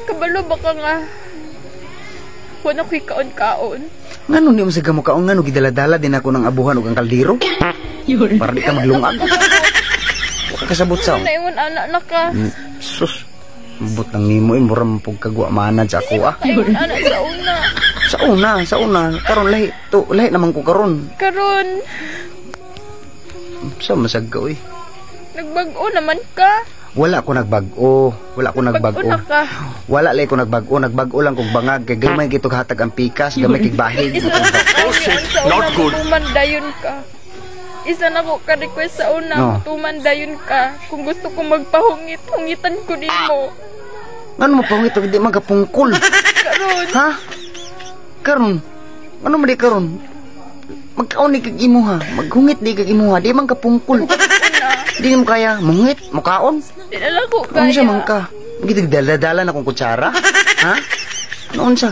Kabalo ba ka nga? Wala ko'y kaon-kaon. Ngano ni mo sa gamo kaon, ngano gidaladala din ako ng abuhan ug ang kaldero? Para di ka maglungag. Wa ka sabot sa. Naiwan anak na ka. Sus. Butang nimo mura man pug kagwa manad sa ako ah. Naiwan anak sa una. Sa una. Karon lahi naman ko karon. Karon, Sa masagga oy. nagbago naman ka. Wala ko nagbago. Nagbago na ka. Wala lay ko nagbago. Nagbago lang kog bangag kay gamay kito hatag ang pikas, gamay kig bahig. Oh shit, not good. Tumandayon ka. Isa na ko ka-request sa una, No. tumandayon ka. Kung gusto ko magpahungit, hungitan ko din mo. Ngano mo pangit di magapungkol? Karon, Ha? Karon. Ano man di karon? Magkaon ni kag imuha. Maghungit di kag imuha. Di man kapungkol. Di mo kaya mungit, mukaon. dinala ko Ano siya kaya. man ka? Gitag dala-dala na kong kutsara? Ha? Noon siya?